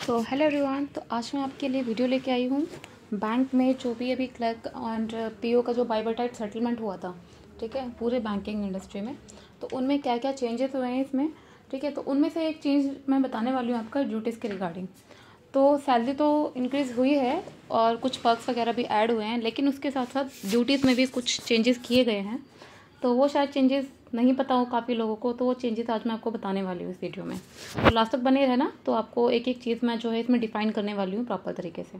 तो hello everyone. तो आज मैं आपके लिए वीडियो लेके आई हूँ बैंक में जो भी अभी क्लर्क और पीओ का जो बाइबरटाइट सेटलमेंट हुआ था, ठीक है, पूरे बैंकिंग इंडस्ट्री में। तो उनमें क्या क्या चेंजेस हुए हैं इसमें, ठीक है। तो उनमें से एक चेंज मैं बताने वाली हूँ आपका ड्यूटीज़ के रिगार्डिंग। तो सैलरी तो इंक्रीज़ हुई है और कुछ पर्क्स वगैरह भी ऐड हुए हैं, लेकिन उसके साथ साथ ड्यूटीज़ में भी कुछ चेंजेस किए गए हैं। तो वो शायद चेंजेस नहीं पता हो काफ़ी लोगों को, तो वो चेंजेस आज मैं आपको बताने वाली हूँ इस वीडियो में। तो लास्ट तक बने रहना, तो आपको एक एक चीज़ मैं जो है इसमें डिफाइन करने वाली हूँ प्रॉपर तरीके से।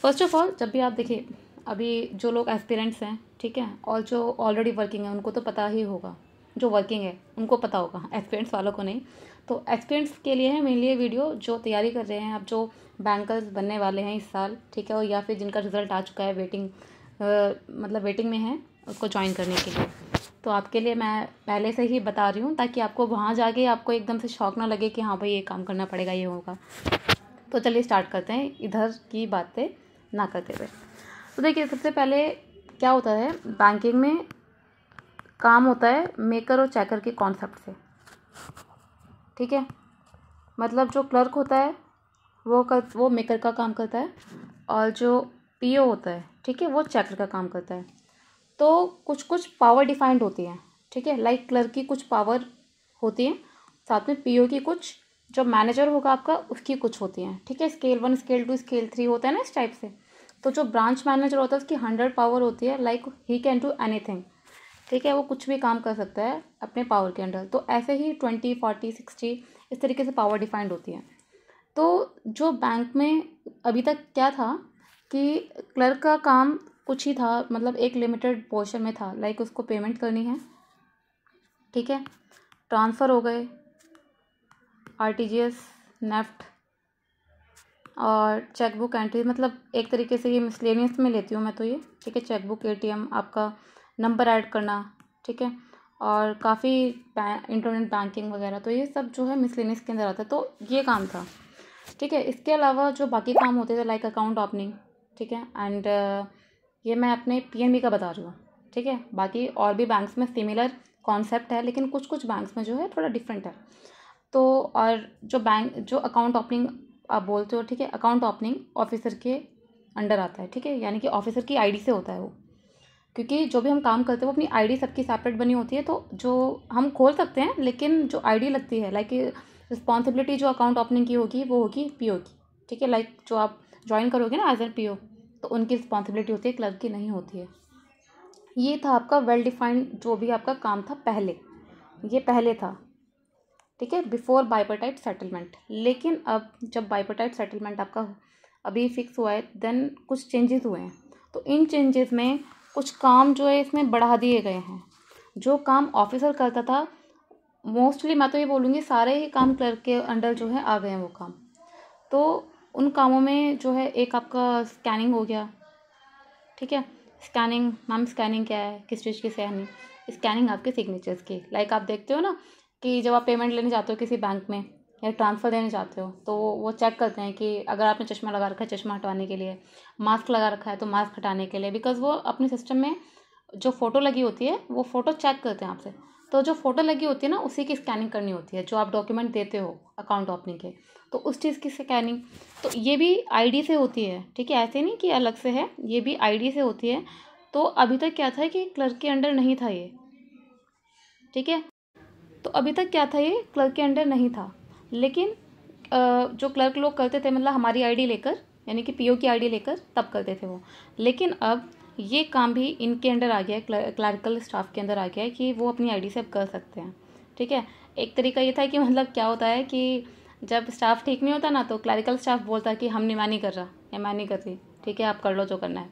फर्स्ट ऑफ ऑल, जब भी आप देखिए, अभी जो लोग एस्पिरेंट्स हैं, ठीक है, और जो ऑलरेडी वर्किंग है उनको तो पता ही होगा, जो वर्किंग है उनको पता होगा, एस्पिरेंट्स वालों को नहीं। तो एस्पिरेंट्स के लिए है मेनली ये वीडियो, जो तैयारी कर रहे हैं, अब जो बैंकर्स बनने वाले हैं इस साल, ठीक है, और या फिर जिनका रिजल्ट आ चुका है, वेटिंग में है उसको ज्वाइन करने के लिए। तो आपके लिए मैं पहले से ही बता रही हूँ, ताकि आपको वहाँ जाके आपको एकदम से शौक ना लगे कि हाँ भाई ये काम करना पड़ेगा, ये होगा। तो चलिए स्टार्ट करते हैं इधर की बातें ना करते हुए। तो देखिए, सबसे पहले क्या होता है बैंकिंग में, काम होता है मेकर और चेकर के कॉन्सेप्ट से, ठीक है। मतलब जो क्लर्क होता है वो मेकर का काम करता है, और जो पीओ होता है, ठीक है, वो चेकर का काम करता है। तो कुछ कुछ पावर डिफाइंड होती हैं, ठीक है। लाइक क्लर्क की कुछ पावर होती है, साथ में पीओ की कुछ, जो मैनेजर होगा आपका उसकी कुछ होती हैं, ठीक है। स्केल 1, स्केल 2, स्केल 3 होता है ना इस टाइप से। तो जो ब्रांच मैनेजर होता है उसकी 100 पावर होती है, like he can do anything, ठीक है, वो कुछ भी काम कर सकता है अपने पावर के अंडर। तो ऐसे ही 20, 40, 60 इस तरीके से पावर डिफाइंड होती है। तो जो बैंक में अभी तक क्या था कि क्लर्क का काम कुछ ही था, मतलब एक लिमिटेड पोर्शन में था, लाइक उसको पेमेंट करनी है, ठीक है, ट्रांसफ़र हो गए, आरटीजीएस, नेफ्ट और चेकबुक एंट्री, मतलब एक तरीके से ये मिसलेनियस में लेती हूँ मैं तो ये, ठीक है। चेकबुक, एटीएम, आपका नंबर ऐड करना, ठीक है, और काफ़ी इंटरनेट बैंकिंग वगैरह, तो ये सब जो है मिसलेनियस के अंदर आता है। तो ये काम था, ठीक है। इसके अलावा जो बाकी काम होते थे लाइक अकाउंट ओपनिंग, ठीक है, एंड ये मैं अपने पीएनबी का बता रही हूँ, ठीक है। बाकी और भी बैंक्स में सिमिलर कॉन्सेप्ट है, लेकिन कुछ कुछ बैंक्स में जो है थोड़ा डिफरेंट है। तो और जो अकाउंट ओपनिंग आप बोलते हो, ठीक है, अकाउंट ओपनिंग ऑफिसर के अंडर आता है, ठीक है, यानी कि ऑफिसर की आईडी से होता है वो, क्योंकि जो भी हम काम करते हैं वो अपनी आईडी सबकी सेपरेट बनी होती है। तो जो हम खोल सकते हैं, लेकिन जो आईडी लगती है, लाइक रिस्पॉन्सिबिलिटी जो अकाउंट ओपनिंग की होगी वो होगी पीओ की, ठीक है। लाइक जो आप ज्वाइन करोगे ना एज एन पीओ, तो उनकी रिस्पॉन्सिबिलिटी होती है, क्लर्क की नहीं होती है। ये था आपका वेल डिफाइंड जो भी आपका काम था पहले, ये पहले था, ठीक है, बिफोर बाइपरटाइट सेटलमेंट। लेकिन अब जब बाइपरटाइट सेटलमेंट आपका अभी फिक्स हुआ है, देन कुछ चेंजेस हुए हैं। तो इन चेंजेस में कुछ काम जो है इसमें बढ़ा दिए गए हैं। जो काम ऑफिसर करता था, मोस्टली मैं तो ये बोलूँगी सारे ही काम क्लर्क के अंडर जो है आ गए हैं वो काम। तो उन कामों में जो है एक आपका स्कैनिंग हो गया, ठीक है। स्कैनिंग, मैम स्कैनिंग क्या है, किस चीज़ की स्कैनिंग? स्कैनिंग आपके सिग्नेचर्स की। लाइक आप देखते हो ना कि जब आप पेमेंट लेने जाते हो किसी बैंक में या ट्रांसफ़र देने जाते हो, तो वो चेक करते हैं कि अगर आपने चश्मा लगा रखा है, चश्मा हटवाने के लिए, मास्क लगा रखा है तो मास्क हटाने के लिए, बिकॉज़ वो अपने सिस्टम में जो फ़ोटो लगी होती है वो फ़ोटो चेक करते हैं आपसे। तो जो फ़ोटो लगी होती है ना, उसी की स्कैनिंग करनी होती है, जो आप डॉक्यूमेंट देते हो अकाउंट ओपनिंग के, तो उस चीज़ की स्कैनिंग। तो ये भी आईडी से होती है, ठीक है, ऐसे नहीं कि अलग से है, ये भी आईडी से होती है। तो अभी तक क्या था कि क्लर्क के अंडर नहीं था ये, ठीक है। तो अभी तक क्या था, ये क्लर्क के अंडर नहीं था। लेकिन जो क्लर्क लोग करते थे, मतलब हमारी आईडी लेकर, यानी कि पीओ की आईडी लेकर तब करते थे वो। लेकिन अब ये काम भी इनके अंडर आ गया है, क्लर्कल स्टाफ के अंदर आ गया है कि वो अपनी आईडी से अब कर सकते हैं, ठीक है। एक तरीका ये था कि मतलब क्या होता है कि जब स्टाफ ठीक नहीं होता ना, तो क्लरिकल स्टाफ बोलता है कि हम नहीं, मैं नहीं कर रहा या मैं नहीं कर रही, ठीक है, आप कर लो जो करना है,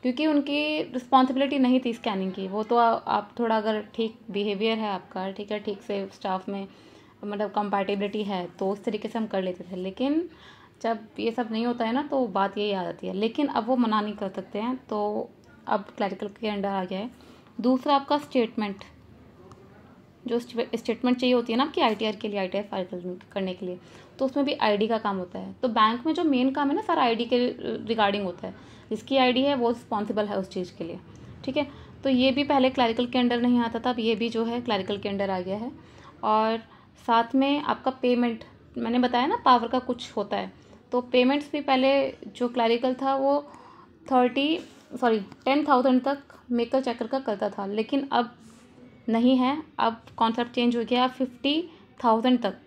क्योंकि उनकी रिस्पॉन्सिबिलिटी नहीं थी स्कैनिंग की। वो तो आप थोड़ा अगर ठीक बिहेवियर है आपका, ठीक है, ठीक से स्टाफ में मतलब कंपैटिबिलिटी है, तो उस तरीके से हम कर लेते थे। लेकिन जब ये सब नहीं होता है ना, तो बात यही आ जाती है। लेकिन अब वो मना नहीं कर सकते हैं, तो अब क्लरिकल के अंडर आ गया है। दूसरा आपका स्टेटमेंट, जो स्टेटमेंट चाहिए होती है ना आपकी आईटीआर के लिए, आईटीआर फाइल करने के लिए, तो उसमें भी आईडी का काम होता है। तो बैंक में जो मेन काम है ना, सारा आईडी के रिगार्डिंग होता है। जिसकी आईडी है वो रिस्पॉन्सिबल है उस चीज़ के लिए, ठीक है। तो ये भी पहले क्लरिकल के अंडर नहीं आता था, अब ये भी जो है क्लरिकल के अंडर आ गया है। और साथ में आपका पेमेंट, मैंने बताया ना पावर का कुछ होता है, तो पेमेंट्स भी पहले जो क्लरिकल था वो 10,000 तक मेकल चेकर का करता था, लेकिन अब नहीं है, अब कॉन्सेप्ट चेंज हो गया, 50,000 तक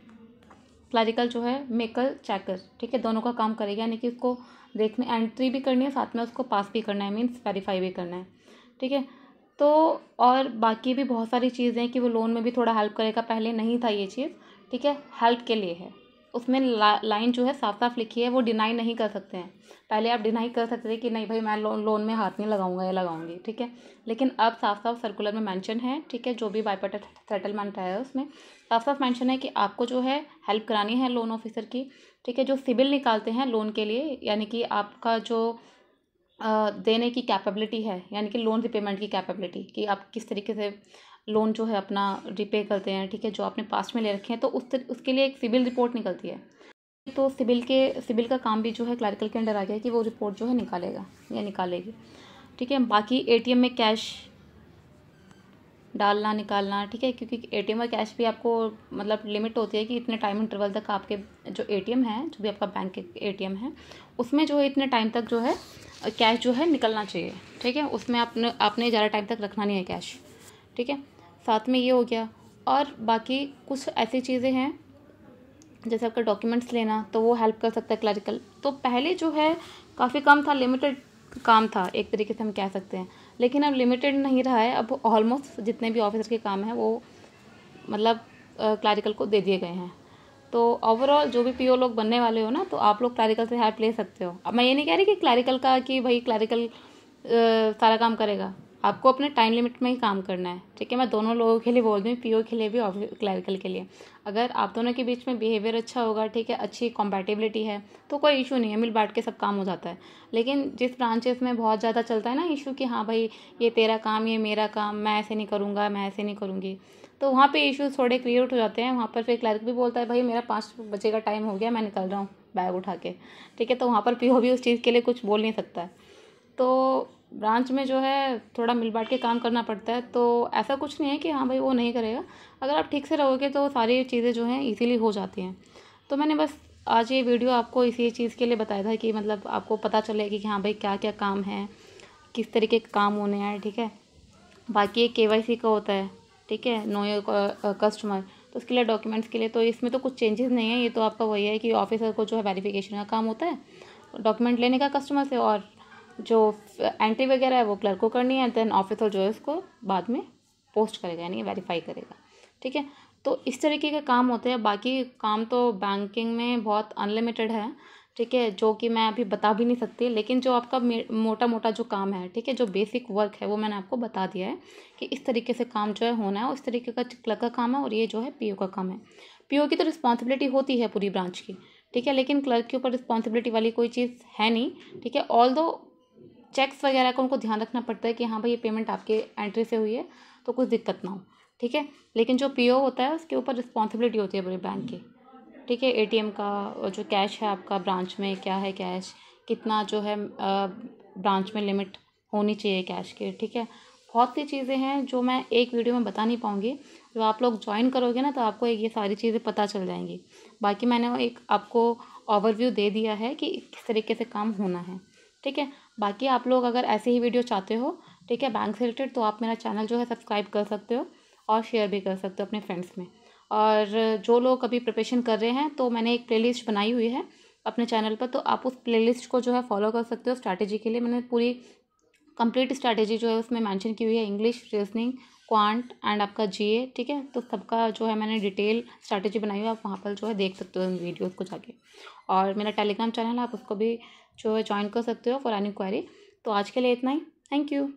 क्लरिकल जो है मेकल चेकर, ठीक है, दोनों का काम करेगा, यानी कि उसको देखने एंट्री भी करनी है, साथ में उसको पास भी करना है, मीन्स वेरीफाई भी करना है, ठीक है। तो और बाकी भी बहुत सारी चीज़ें हैं कि वो लोन में भी थोड़ा हेल्प करेगा, पहले नहीं था ये चीज़, ठीक है, हेल्प के लिए है। उसमें लाइन जो है साफ साफ लिखी है, वो डिनाई नहीं कर सकते हैं। पहले आप डिनाई कर सकते थे कि नहीं भाई मैं लोन में हाथ नहीं लगाऊंगा या लगाऊंगी, ठीक है, लेकिन अब साफ साफ सर्कुलर में मेंशन है, ठीक है, जो भी बायपार्टी सेटलमेंट है उसमें साफ साफ मेंशन है कि आपको जो है हेल्प करानी है लोन ऑफिसर की, ठीक है, जो सिबिल निकालते हैं लोन के लिए, यानी कि आपका जो देने की कैपेबिलिटी है, यानी कि लोन रिपेमेंट की कैपेबिलिटी, कि आप किस तरीके से लोन जो है अपना रिपे करते हैं, ठीक है, जो आपने पास्ट में ले रखे हैं, तो उसके लिए एक सिबिल रिपोर्ट निकलती है। तो सिबिल का काम भी जो है क्लरिकल के अंडर आ गया है कि वो रिपोर्ट जो है निकालेगा या निकालेगी, ठीक है। बाकी एटीएम में कैश डालना निकालना, ठीक है, क्योंकि एटीएम का कैश भी आपको मतलब लिमिट होती है कि इतने टाइम इंटरवल तक आपके जो एटीएम है, जो भी आपका बैंक एटीएम है, उसमें जो है इतने टाइम तक जो है कैश जो है निकलना चाहिए, ठीक है, उसमें आपने ज़्यादा टाइम तक रखना नहीं है कैश, ठीक है। साथ में ये हो गया, और बाकी कुछ ऐसी चीज़ें हैं जैसे आपका डॉक्यूमेंट्स लेना, तो वो हेल्प कर सकता है क्लरिकल। तो पहले जो है काफ़ी कम था, लिमिटेड काम था एक तरीके से हम कह सकते हैं, लेकिन अब लिमिटेड नहीं रहा है, अब ऑलमोस्ट जितने भी ऑफिसर के काम हैं वो मतलब क्लरिकल को दे दिए गए हैं। तो ओवरऑल जो भी पीओ लोग बनने वाले हो ना, तो आप लोग क्लरिकल से हेल्प ले सकते हो। अब मैं ये नहीं कह रही कि क्लरिकल का कि भाई क्लरिकल सारा काम करेगा, आपको अपने टाइम लिमिट में ही काम करना है, ठीक है। मैं दोनों लोगों के लिए बोल रही हूँ, पीओ के लिए भी और क्लरिकल के लिए। अगर आप दोनों के बीच में बिहेवियर अच्छा होगा, ठीक है, अच्छी कॉम्पैटिबिलिटी है, तो कोई इशू नहीं है, मिल बांट के सब काम हो जाता है। लेकिन जिस ब्रांचेस में बहुत ज़्यादा चलता है ना इशू कि हाँ भाई ये तेरा काम, ये मेरा काम, मैं ऐसे नहीं करूँगा, मैं ऐसे नहीं करूँगी, तो वहाँ पे इश्यूज थोड़े क्रिएट हो जाते हैं। वहाँ पर फिर क्लर्क भी बोलता है भाई मेरा 5 बजे का टाइम हो गया, मैं निकल रहा हूँ बैग उठा के, ठीक है, तो वहाँ पर पीओ भी उस चीज़ के लिए कुछ बोल नहीं सकता है। तो ब्रांच में जो है थोड़ा मिल बांट के काम करना पड़ता है, तो ऐसा कुछ नहीं है कि हाँ भाई वो नहीं करेगा, अगर आप ठीक से रहोगे तो सारी चीज़ें जो हैं इजीली हो जाती हैं। तो मैंने बस आज ये वीडियो आपको इसी चीज़ के लिए बताया था कि मतलब आपको पता चलेगी कि हाँ भाई क्या क्या काम है, किस तरीके के काम होने हैं, ठीक है। बाकी एक KYC का होता है, ठीक है, नो योर कस्टमर, तो उसके लिए डॉक्यूमेंट्स के लिए तो इसमें तो कुछ चेंजेस नहीं है, ये तो आपका वही है कि ऑफिसर को जो है वेरिफिकेशन का काम होता है, डॉक्यूमेंट लेने का कस्टमर से, और जो एंट्री वगैरह है वो क्लर्क को करनी है, देन ऑफिसर जो है उसको बाद में पोस्ट करेगा, यानी वेरीफाई करेगा, ठीक है। तो इस तरीके के काम होते हैं। बाकी काम तो बैंकिंग में बहुत अनलिमिटेड है, ठीक है, जो कि मैं अभी बता भी नहीं सकती, लेकिन जो आपका मोटा मोटा जो काम है, ठीक है, जो बेसिक वर्क है वो मैंने आपको बता दिया है कि इस तरीके से काम जो है होना है, उस तरीके का क्लर्क का काम है, और ये जो है पीओ का काम है। पीओ की तो रिस्पॉन्सिबिलिटी होती है पूरी ब्रांच की, ठीक है, लेकिन क्लर्क के ऊपर रिस्पॉन्सिबिलिटी वाली कोई चीज़ है नहीं, ठीक है। ऑल दो चेक्स वगैरह का उनको ध्यान रखना पड़ता है कि हाँ भाई ये पेमेंट आपके एंट्री से हुई है, तो कुछ दिक्कत ना हो, ठीक है। लेकिन जो पीओ होता है उसके ऊपर रिस्पॉन्सिबिलिटी होती है पूरे बैंक की, ठीक है। एटीएम का जो कैश है आपका ब्रांच में क्या है, कैश कितना जो है ब्रांच में लिमिट होनी चाहिए कैश की, ठीक है। बहुत सी चीज़ें हैं जो मैं एक वीडियो में बता नहीं पाऊँगी, जो आप लोग ज्वाइन करोगे ना तो आपको ये सारी चीज़ें पता चल जाएंगी। बाकी मैंने एक आपको ओवरव्यू दे दिया है कि किस तरीके से काम होना है, ठीक है। बाकी आप लोग अगर ऐसे ही वीडियो चाहते हो, ठीक है, बैंक से रिलेटेड, तो आप मेरा चैनल जो है सब्सक्राइब कर सकते हो और शेयर भी कर सकते हो अपने फ्रेंड्स में। और जो लोग अभी प्रिपरेशन कर रहे हैं, तो मैंने एक प्लेलिस्ट बनाई हुई है अपने चैनल पर, तो आप उस प्लेलिस्ट को जो है फॉलो कर सकते हो। स्ट्रैटेजी के लिए मैंने पूरी कंप्लीट स्ट्रैटेजी जो है उसमें मेंशन की हुई है, इंग्लिश, रीजनिंग, क्वांट एंड आपका जीए, ठीक है। तो सबका जो है मैंने डिटेल स्ट्रैटेजी बनाई हुई है, आप वहाँ पर जो है देख सकते हो इन वीडियोज़ को जाके। और मेरा टेलीग्राम चैनल है, आप उसको भी जो है ज्वाइन कर सकते हो फॉर एनी क्वेरी। तो आज के लिए इतना ही, थैंक यू।